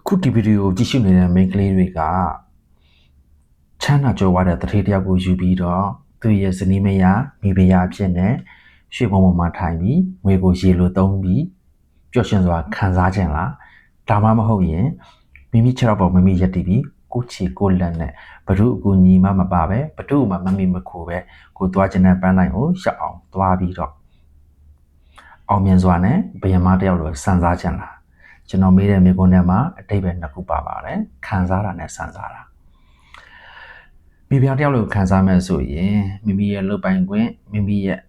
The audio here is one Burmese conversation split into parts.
ခုဒီဗီဒီယိုကြည့်ရှုနေတဲ့ main ကလေးတွေကချမ်းသာကြွယ်ဝတဲ့တထေးတယောက်ကိုယူပြီးတော့သူ့ရဲ့ဇနီးမယားမိဖုရားအဖြစ်နဲ့ရွှေဘုံပေါ်မှာထိုင်ပြီးငွေကိုရေလိုသုံးပြီးပျော်ရွှင်စွာခံစားခြင်းလားဒါမှမဟုတ်ရင်မိမိခြေထောက်ပေါ်မိမိရက်တည်ပြီးကိုချီကိုလက်နဲ့ဘဒုအကူညီမမပါပဲဘဒုမှမမိမခိုးပဲကိုသွားခြင်းနဲ့ပန်းတိုင်းကိုရှောက်အောင်သွားပြီးတော့အောင်မြင်စွာနဲ့ဘယံမတယောက်လိုစံစားခြင်းလားကျွန်တော်မေးတဲ့မိကွန်းထဲမှာအတိတ်ပဲနှစ်ခုပါပါတယ်ခံစားတာနဲ့စံစားတာမိဖုရားတယောက်လိုခံစားမဲ့ဆိုရင်မိမိရဲ့လုပ်ပိုင်ခွင့်မိမိရဲ့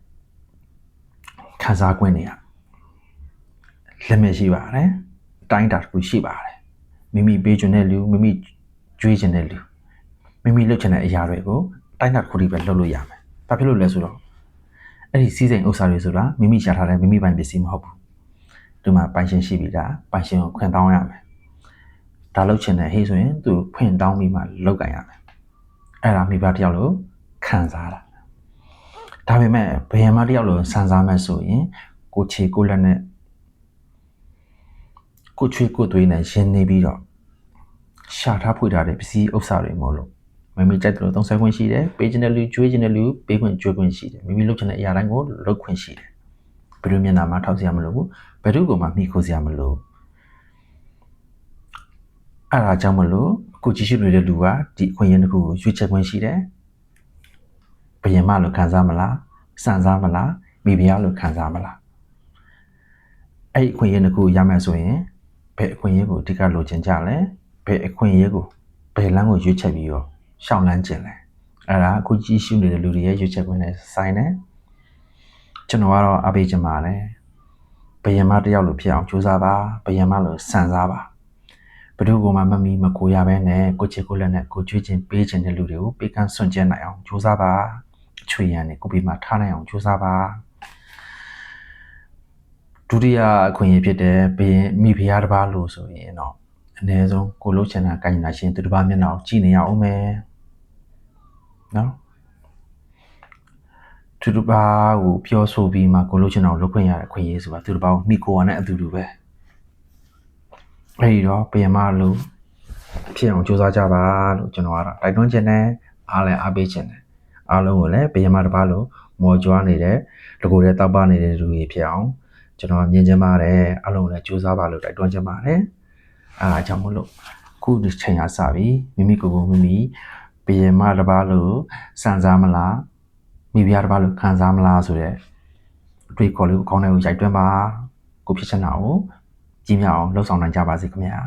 ခံစားခွင့်တွေကလက်မဲ့ရှိပါတယ်အတိုင်းအတာတစ်ခုရှိပါတယ်မိမိပေးချင်တဲ့လူမိမိကြွေးချင်တဲ့လူမိမိလုပ်ချင်တဲ့အရာတွေကိုအတိုင်းအတာတစ်ခုထိပဲလုပ်လို့ရမယ်ဘာဖြစ်လို့လဲဆိုတော့အဲ့ဒီစီးစိမ်ဥစ္စာတွေဆိုတာမိမိရှာထားတဲ့မိမိပိုင်ပစ္စည်းမဟုတ်ဘူးဒီမှာပိုင်ရှင်ရှိပြီဒါပိုင်ရှင်ကိုခွင့်တောင်းရမယ်ဒါလုပ်ချင်တဲ့ဟေးဆိုရင်သူခွင့်တောင်းပြီးမှလုပ်ကြရမယ်အဲ့ဒါမိဘတယောက်လိုခံစားတာဒါပေမဲ့ဘယံမတယောက်လိုစံစားမဲ့ဆိုရင်ကိုချေကိုလက်နဲ့ကိုချွေးကိုသွေးနဲ့ရင်းနေပြီးတော့ရှာထားဖွေထားတဲ့ပစ္စည်းဥစ္စာတွေမဟုတ်လို့မိမိကြိုက်တယ်လို့သုံးဆွဲခွင့်ရှိတယ်ပေးခြင်းတဲ့လူကြွေးခြင်းတဲ့လူပေးခွင့်ကြွေးခွင့်ရှိတယ်မိမိလုပ်ချင်တဲ့အရာတိုင်းကိုလုပ်ခွင့်ရှိတယ်ဘယ်လိုမျက်နှာမှထောက်စရာမလိုဘူးဘယ်သူ့ကိုမှမှီခိုစရာမလိုအဲ့ဒါကြောင့်မလို့အခုကြည့်ရှုနေတဲ့လူကဒီအခွင့်အရေးတစ်ခုကိုရွေးချယ်ခွင့်ရှိတယ်ဘယင်မလို့ခံစားမလားစံစားမလားမိဖုရားလို့ခံစားမလားအဲ့ဒီအခွင့်အရေးတစ်ခုရမယ်ဆိုရင်ဘယ်အခွင့်အရေးကိုအဓိကလိုချင်ကြလဲဘယ်အခွင့်အရေးကိုဘယ်လမ်းကိုရွေးချယ်ပြီးတော့ရှောင်လန်းကျင်လဲအဲ့ဒါအခုကြည့်ရှုနေတဲ့လူတွေရဲ့ရွေးချယ်ခွင့်နဲ့ဆိုင်တယ်ကျွန်တော်ကတော့အပေးချင်ပါတယ်ဘယင်မတယောက်လိုဖြစ်အောင်ကြိုးစားပါဘယင်မလိုစံစားပါဘယ်သူကမှမမီမကိုရပဲနဲ့ကိုချေကိုလက်နဲ့ကိုကြွေးချင်းပေးခြင်းတဲ့လူတွေကိုပေးကမ်းစွန့်ကြဲနိုင်အောင်ကြိုးစားပါအချွေရန်နဲ့ကိုပေးမှထားနိုင်အောင်ကြိုးစားပါဒုတိယအခွင့်အရေးဖြစ်တဲ့ဘယင်မိဖုရားတစ်ပါးလို့ဆိုရင်တော့အနည်းဆုံးကိုလို့ချင်တာကိုင်နာရှင်သူတစ်ပါးမျက်နှာကိုကြည့်နေရအောင်မယ်နော်သူတစ်ပါးကိုပြောဆိုပြီးမှကိုလို့ချင်အောင်လုပ်ခွင့်ရတဲ့အခွင့်အရေးဆိုတာသူတစ်ပါးကိုမိကိုရနဲ့အတူတူပဲအဲ့ဒီတော့ဘယင်မလို့ဖြစ်အောင်ကြိုးစားကြပါလို့ကျွန်တော်ကတော့တိုက်တွန်းချင်တယ်အားလည်းအားပေးချင်တယ်အားလုံးကိုလည်းဘယင်မတစ်ပါးလို့မော်ကြွားနေတဲ့တကူတဲ့တောက်ပနေတဲ့လူတွေဖြစ်အောင်ကျွန်တော်မြင်ချင်ပါတယ်အားလုံးလည်းကြိုးစားပါလို့တိုက်တွန်းချင်ပါတယ်အားကြောင့်မလို့ခုဒီချိန်အားစပြီမိမိကိုယ်ကိုမိမိဘယင်မတစ်ပါးလို့စံစားမလားမိဖုရားတစ်ပါးလို့ခံစားမလားဆိုတဲ့အတွေ့အခေါ်လေးကိုခေါင်းထဲကိုရိုက်တွင်းပါကိုဖြစ်ချင်တာကိုကြီးမြအောင်လှုပ်ဆောင်နိုင်ကြပါစေခင်ဗျာ